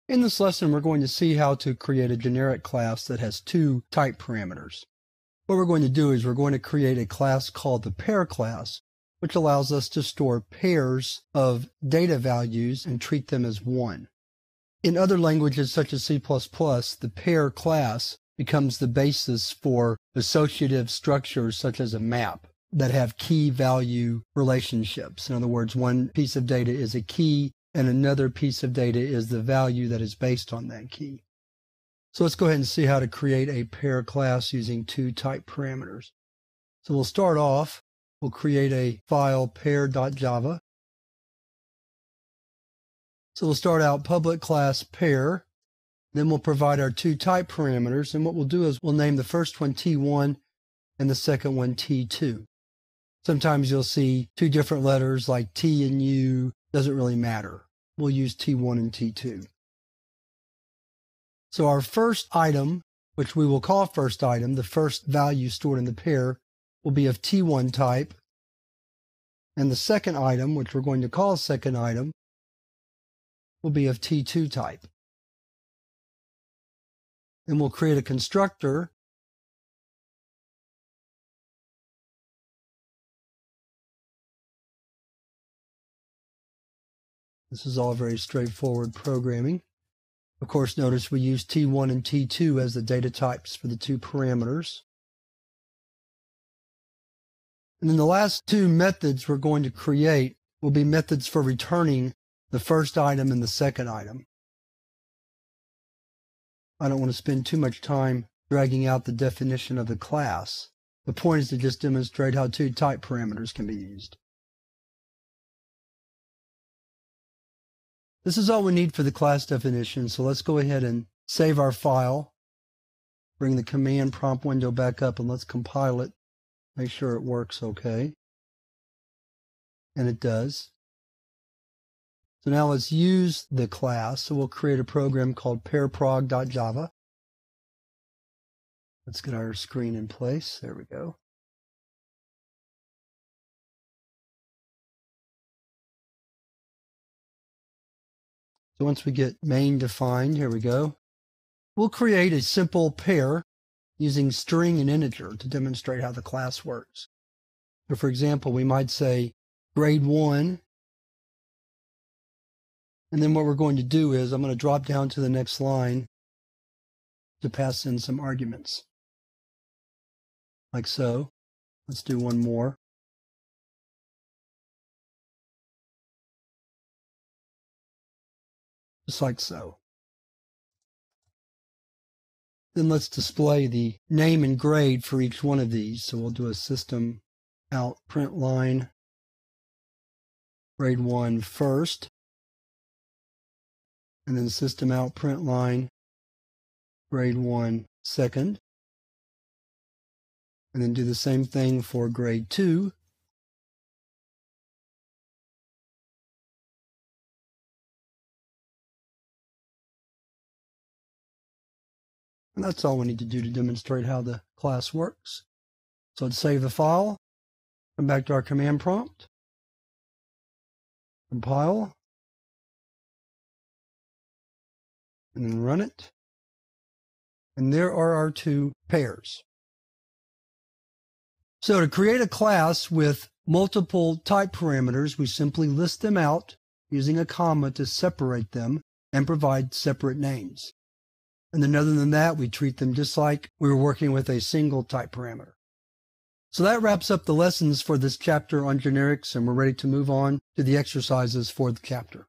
In this lesson, we're going to see how to create a generic class that has two type parameters. What we're going to do is we're going to create a class called the pair class, which allows us to store pairs of data values and treat them as one. In other languages such as C++, the pair class becomes the basis for associative structures such as a map that have key-value relationships. In other words, one piece of data is a key and another piece of data is the value that is based on that key. So let's go ahead and see how to create a pair class using two type parameters. So we'll start off, we'll create a file pair.java. So we'll start out public class pair, then we'll provide our two type parameters, and what we'll do is we'll name the first one T1 and the second one T2. Sometimes you'll see two different letters like T and U, doesn't really matter. We'll use T1 and T2. So our first item, which we will call first item, the first value stored in the pair, will be of T1 type, and the second item, which we're going to call second item, will be of T2 type. Then we'll create a constructor This is all very straightforward programming. Of course, notice we use T1 and T2 as the data types for the two parameters. And then the last two methods we're going to create will be methods for returning the first item and the second item. I don't want to spend too much time dragging out the definition of the class. The point is to just demonstrate how two type parameters can be used. This is all we need for the class definition, so let's go ahead and save our file, bring the command prompt window back up, and let's compile it, make sure it works okay. And it does. So now let's use the class. So we'll create a program called pairprog.java. Let's get our screen in place. There we go. So once we get main defined, here we go. We'll create a simple pair using string and integer to demonstrate how the class works. So for example, we might say grade 1. And then what we're going to do is I'm going to drop down to the next line to pass in some arguments. Like so. Let's do one more. Just like so. Then let's display the name and grade for each one of these. So we'll do a system out print line grade 1 first, and then system out print line grade 1 second, and then do the same thing for grade 2. And that's all we need to do to demonstrate how the class works. So let's save the file, come back to our command prompt, compile, and then run it. And there are our two pairs. So to create a class with multiple type parameters, we simply list them out using a comma to separate them and provide separate names. And then other than that, we treat them just like we were working with a single type parameter. So that wraps up the lessons for this chapter on generics, and we're ready to move on to the exercises for the chapter.